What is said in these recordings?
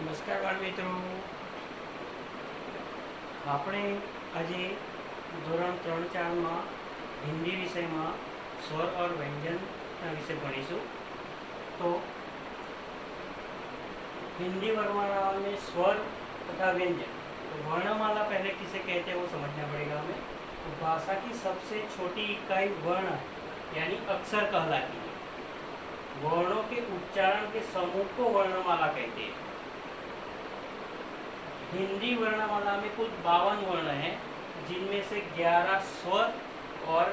નમસ્કાર બાળ મિત્રો, આપણે આજે ધોરણ 3-4માં હિન્દી વિષયમાં સ્વર और व्यंजनના વિશે ભણીશું। तो हिंदी वर्णमाला में स्वर तथा व्यंजन, तो वर्णमाला पहले किसे कहते हैं वो समझना पड़ेगा हमें। तो भाषा की सबसे छोटी इकाई वर्ण है यानी अक्षर कहलाती है। वर्णों के उच्चारण के समूह को वर्णमाला कहते हैं। हिंदी वर्णमाला में कुल 52 वर्ण हैं, जिनमें से 11 स्वर और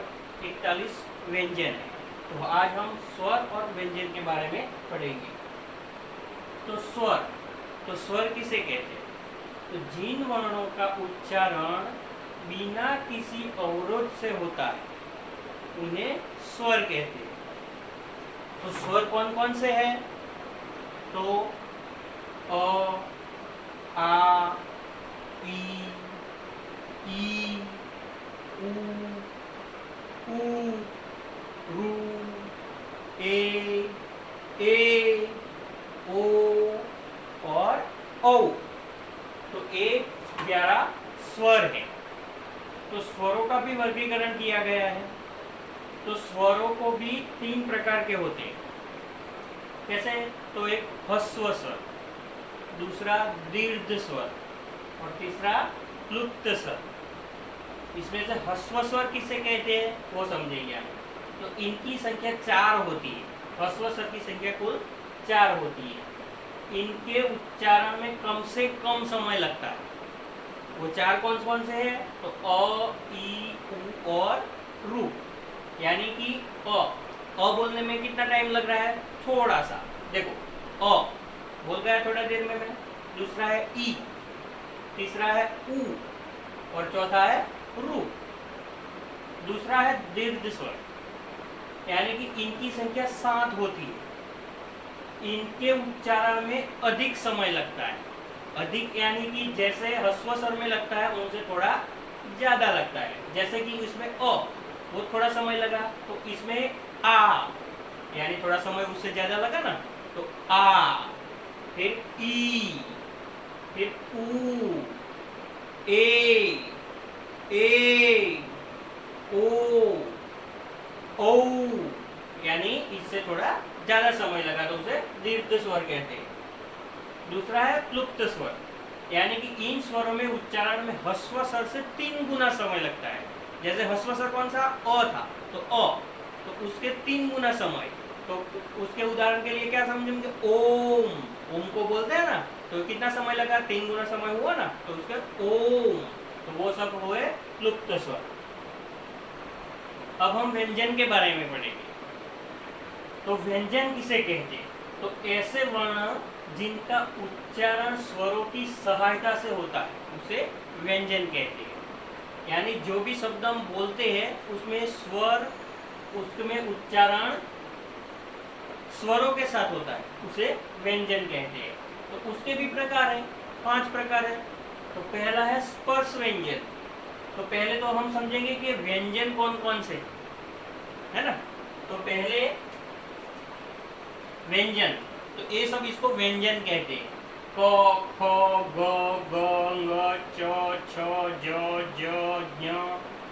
41 व्यंजन है। तो आज हम स्वर और व्यंजन के बारे में पढ़ेंगे। तो स्वर किसे कहते हैं? तो जिन वर्णों का उच्चारण बिना किसी अवरोध से होता है उन्हें स्वर कहते हैं। तो स्वर कौन कौन से हैं? तो अ, आ, ई, उ, रू, ए, ओ और औ। तो 11 स्वर हैं। तो स्वरों का भी वर्गीकरण किया गया है। तो स्वरों को भी 3 प्रकार के होते हैं। कैसे? तो एक ह्रस्व स्वर, दूसरा दीर्घ स्वर और तीसरा क्लुप्त स्वर। इसमें से ह्रस्व स्वर किसे कहते हैं वो समझेंगे हम। तो इनकी संख्या 4 होती है। ह्रस्व स्वर की संख्या कुल 4 होती है। इनके उच्चारण में कम से कम समय लगता है। वो 4 कौन कौन से हैं? तो अ, ई, उ और रू। यानी कि अ बोलने में कितना टाइम लग रहा है? थोड़ा सा। देखो अ बोल गया थोड़ा देर में मैंने। दूसरा है ई, तीसरा है उ और चौथा है रू। दूसरा है दीर्घ स्वर, यानी कि इनकी संख्या 7 होती है। इनके उच्चारण में अधिक समय लगता है। अधिक यानी कि जैसे ह्रस्व स्वर में लगता है उनसे थोड़ा ज्यादा लगता है। जैसे कि इसमें अ वो थोड़ा समय लगा, तो इसमें आ यानी थोड़ा समय उससे ज्यादा लगा ना, तो आ, फिर ई, फिर ऊ, ए, ओ, औ, यानी इससे थोड़ा ज्यादा समय लगा तो उसे दीर्घ स्वर कहते हैं। दूसरा है क्लुप्त स्वर, यानी कि इन स्वरों में उच्चारण में ह्रस्व स्वर से 3 गुना समय लगता है। जैसे ह्रस्व स्वर कौन सा? अ था, तो अ, तो उसके 3 गुना समय। तो उसके उदाहरण के लिए क्या समझेंगे? ओम को बोलते हैं ना, तो कितना समय लगा? 3 गुना समय हुआ ना, तो उसके ओम, तो वो सब हुए क्लुप्त स्वर। अब हम व्यंजन के बारे में पढ़ेंगे। तो व्यंजन किसे कहते हैं? तो ऐसे वर्ण जिनका उच्चारण स्वरों की सहायता से होता है उसे व्यंजन कहते हैं। यानी जो भी शब्द हम बोलते हैं उसमें स्वर, उसमें उच्चारण स्वरों के साथ होता है, उसे व्यंजन कहते हैं। तो उसके भी प्रकार हैं, 5 प्रकार है। तो पहला है स्पर्श व्यंजन। तो पहले तो हम समझेंगे कि व्यंजन कौन कौन से है ना। तो पहले व्यंजन, तो ये सब इसको व्यंजन कहते हैं। क, ख, ग, घ, च, छ, ज, झ, ञ,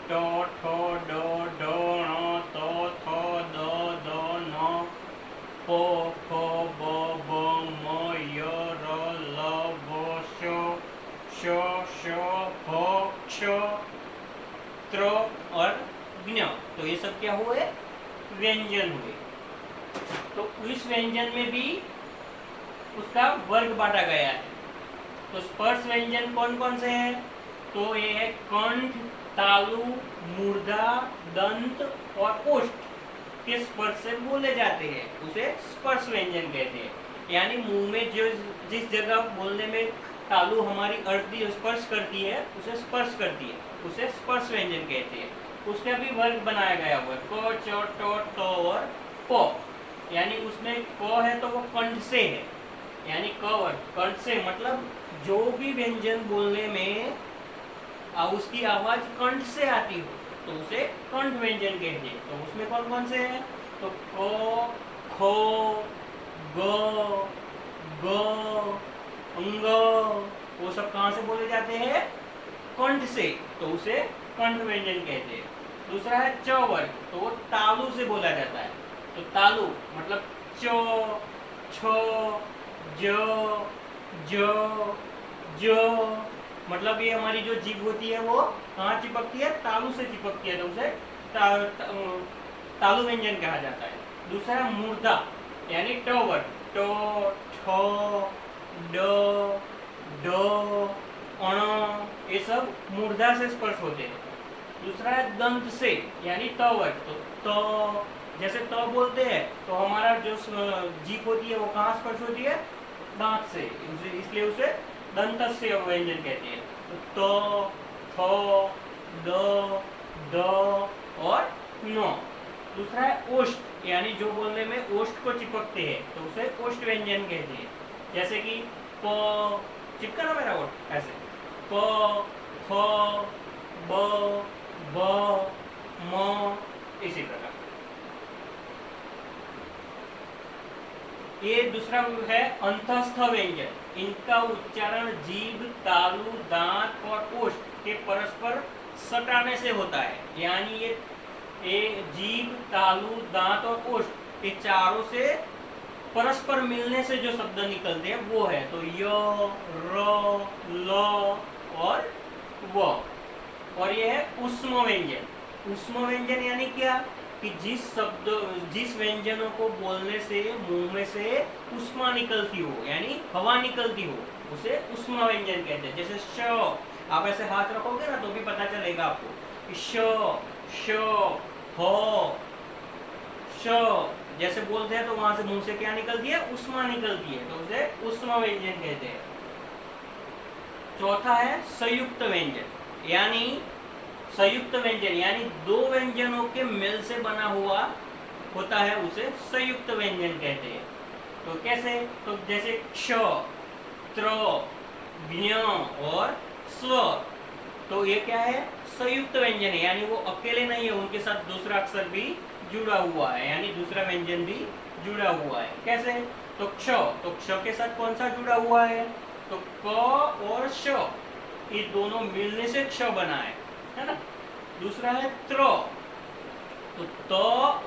ट, ठ, ड, ढ, ण, त, थ, द, न, प, फ, ब, म, य, र, ल, व, श, ह, क्ष, त्र और ज्ञ। तो ये सब क्या हुए? व्यंजन हुए। तो इस व्यंजन में भी उसका वर्ग बांटा गया है। तो स्पर्श व्यंजन कौन कौन से हैं? तो ये है कंठ, तालु, मूर्धा, दंत और ओष्ठ के स्पर्श से बोले जाते हैं, उसे स्पर्श व्यंजन कहते हैं। यानी मुंह में जो जिस जगह बोलने में तालु हमारी अर्थी स्पर्श करती है उसे स्पर्श करती है, उसे स्पर्श व्यंजन कहते हैं। उसका भी वर्ग बनाया गया हुआ है, क, च, ट, त और प। यानी उसमें क है तो वो कंठ से है, यानी क वर्ग कंठ से, मतलब जो भी व्यंजन बोलने में उसकी आवाज कंठ से आती हो तो उसे कंठ व्यंजन कहते हैं। तो उसमें कौन कौन से हैं? तो क, ख, ग, ग, ङ, वो सब कहाँ से बोले जाते हैं? कंठ से, तो उसे कंठ व्यंजन कहते हैं। दूसरा है च वर्ग, तो वो तालु से बोला जाता है। तो तालु मतलब च, छ, ज, ज, ज, मतलब ये हमारी जो जीभ होती है वो कहाँ चिपकती है? तालु से चिपकती है, तो उसे तालु व्यंजन कहा जाता है। दूसरा है मूर्धा यानी ट वर्ग, ट, ठ, ड, ड, अण, ये सब मूर्धा से स्पर्श होते हैं। दूसरा है दंत से यानी त वर्ग, तो त जैसे त बोलते हैं तो हमारा जो जीभ होती है वो कहाँ स्पर्श होती है? दांत से, इसलिए उसे दंत से व्यंजन कहते हैं। तो थ, द, द और न। दूसरा है ओष्ठ यानी जो बोलने में ओष्ठ को चिपकते हैं तो उसे ओष्ठ व्यंजन कहते हैं। जैसे कि प, चिपका ना मेरा ओठ, ऐसे प, फ, ब, ब, म, इसी प्रकार। ये दूसरा है अंतस्थ व्यंजन। इनका उच्चारण जीभ, तालु, दांत और ओष्ठ के परस्पर सटाने से होता है। यानी ये जीभ, तालु, दांत और ओष्ठ ये चारों से परस्पर मिलने से जो शब्द निकलते हैं वो है। तो य, र, ल और व। और ये है ऊष्म व्यंजन। ऊष्म व्यंजन यानी क्या? कि जिस व्यंजनों को बोलने से मुंह में से ऊष्मा निकलती हो यानी हवा निकलती हो उसे ऊष्मा व्यंजन कहते हैं। जैसे श, आप ऐसे हाथ रखोगे ना तो भी पता चलेगा आपको। श, श, ह, श जैसे बोलते हैं तो वहां से मुंह से क्या निकलती है? ऊष्मा निकलती है, तो उसे ऊष्मा व्यंजन कहते हैं। चौथा है संयुक्त व्यंजन यानी संयुक्त व्यंजन यानी दो व्यंजनों के मेल से बना हुआ होता है, उसे संयुक्त व्यंजन कहते हैं। तो कैसे? तो जैसे क्ष, त्र, ज्ञ और स्व, तो ये क्या है? संयुक्त व्यंजन है, यानी वो अकेले नहीं है, उनके साथ दूसरा अक्षर भी जुड़ा हुआ है, यानी दूसरा व्यंजन भी जुड़ा हुआ है। कैसे? तो क्ष, तो क्ष के साथ कौन सा जुड़ा हुआ है? तो क और श, ये दोनों मिलने से क्ष बना है ना। दूसरा है त्र, तो त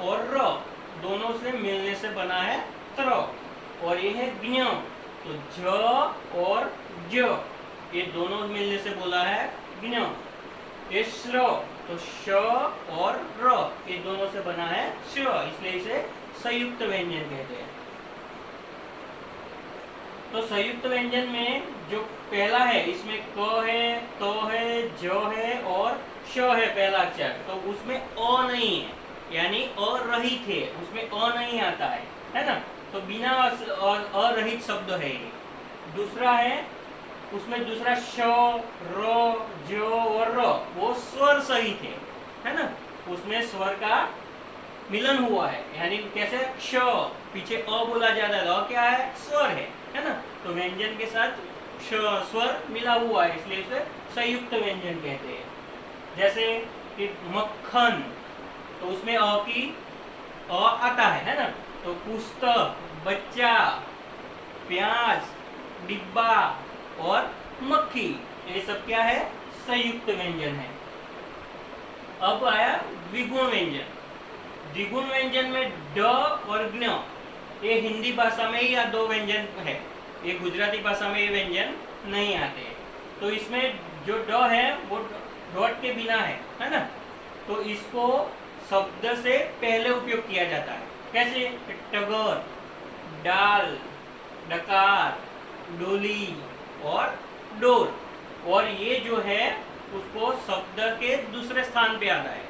और र दोनों से मिलने से बना है त्र। और ये है ज्ञ, तो झ और ज ये दोनों मिलने से बोला है ज्ञ। ये श्र, तो श और र ये दोनों से बना है श्र, इसलिए इसे संयुक्त व्यंजन कहते हैं। तो संयुक्त व्यंजन में जो पहला है इसमें क है, त है, ज है और श है पहला अक्षर, तो उसमें अ नहीं है, यानी अरहित है, उसमें अ नहीं आता है ना। तो बिना अरहित शब्द है ये। दूसरा है उसमें दूसरा श, र, ज और र वो स्वर सहित है ना, उसमें स्वर का मिलन हुआ है, यानी कैसे? श पीछे अ बोला जाता है, अ क्या है? स्वर है ना। तो व्यंजन के साथ स्वर मिला हुआ है, इसलिए उसे संयुक्त व्यंजन कहते हैं। जैसे कि मक्खन, तो उसमें अ की अ आता है ना। तो पुस्तक, बच्चा, प्याज, डिब्बा और मक्खी, ये सब क्या है? संयुक्त व्यंजन है। अब आया द्विगुण व्यंजन। द्विगुण व्यंजन में ड और ज्ञ, ये हिंदी भाषा में ही या दो व्यंजन है, ये गुजराती भाषा में ये व्यंजन नहीं आते। तो इसमें जो ड है वो डॉट के बिना है ना। तो इसको शब्द से पहले उपयोग किया जाता है। कैसे? टगर, डाल, डकार, डोली और डोर। और ये जो है उसको शब्द के दूसरे स्थान पे आता है।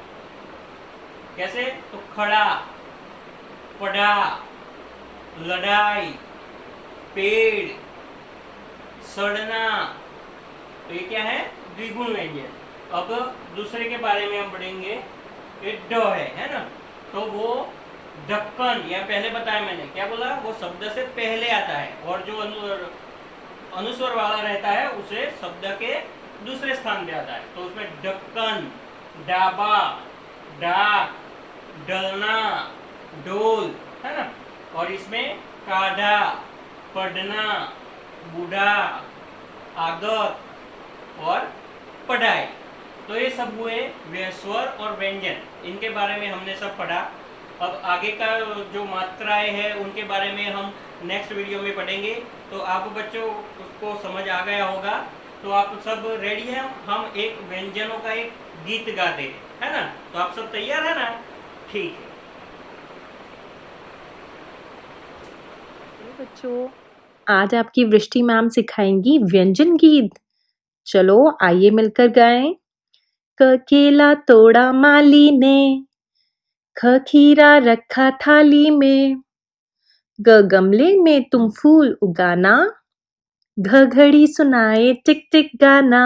कैसे? तो खड़ा, पढ़ा, लड़ाई, पेड़, सड़ना, तो ये क्या है? द्विगुण व्यंजन। अब दूसरे के बारे में हम पढ़ेंगे, ये ड है ना। तो वो ढक्कन, या पहले बताया मैंने, क्या बोला? वो शब्द से पहले आता है, और जो अनुस्वर वाला रहता है उसे शब्द के दूसरे स्थान पे आता है। तो उसमें ढक्कन, डाबा, डाक, डलना, डोल, है ना। और इसमें काढ़ा, पढ़ना, बूढ़ा, आगत और पढ़ाई। तो ये सब हुए स्वर और व्यंजन, इनके बारे में हमने सब पढ़ा। अब आगे का जो मात्राएं हैं उनके बारे में हम नेक्स्ट वीडियो में पढ़ेंगे। तो आप बच्चों उसको समझ आ गया होगा। तो आप सब रेडी हैं? हम एक व्यंजनों का एक गीत गाते हैं, है ना? तो आप सब तैयार है ना? ठीक है बच्चों, आज आपकी वृष्टि मैम सिखाएंगी व्यंजन गीत। चलो आइए मिलकर गाएं। क केला तोड़ा माली ने, ख खीरा रखा थाली में, ग गमले में तुम फूल उगाना, घ घड़ी सुनाए टिक टिक गाना,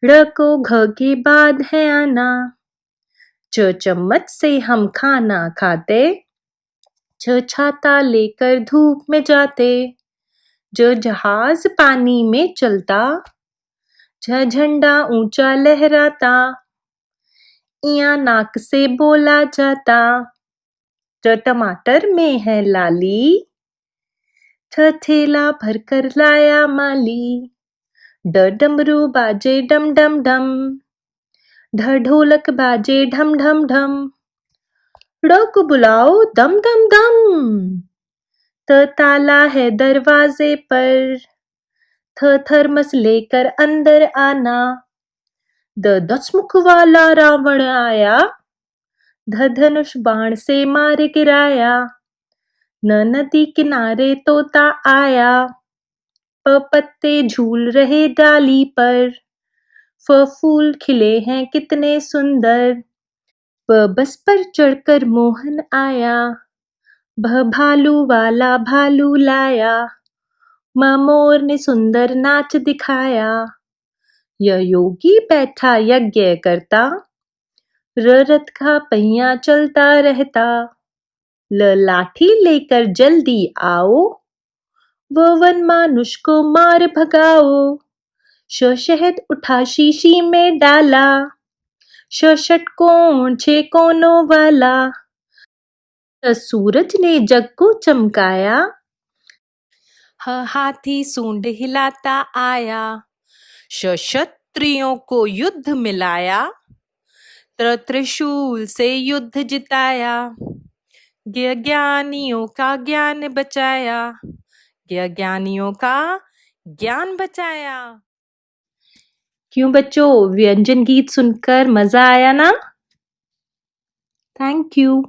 ड़ को घ के बाद है आना, च चम्मच से हम खाना खाते, छ छाता लेकर धूप में जाते, ज जहाज पानी में चलता, झ झंडा ऊंचा लहराता, इया नाक से बोला जाता, ट टमाटर में है लाली, ठ थैला भरकर लाया माली, ड डमरू बाजे डम डम डम, ढ ढोलक बाजे ढम ढम ढम, ड़ को बुलाओ दम दम दम, त ताला है दरवाजे पर, थ थर्मस लेकर अंदर आना, द 10 मुख वाला रावण आया, ध धनुष बाण से मार गिराया, न नदी किनारे तोता आया, प पत्ते झूल रहे डाली पर, फ फूल खिले हैं कितने सुंदर, प बस पर चढ़कर मोहन आया, भ भालू वाला भालू लाया, म मोर ने सुंदर नाच दिखाया, य योगी बैठा यज्ञ करता, र रथ का पहिया चलता रहता, ल लाठी लेकर जल्दी आओ, व वन मानुष को मार भगाओ, श शहद उठा शीशी में डाला, श षटकोण 6 कोनों वाला, सूरज ने जग को चमकाया, ह हाथी सूंड हिलाता आया, श क्षत्रियों को युद्ध मिलाया, त्रिशूल से युद्ध जिताया, ज्ञानियों का ज्ञान बचाया, ज्ञानियों का ज्ञान बचाया। क्यों बच्चों, व्यंजन गीत सुनकर मजा आया ना? Thank you.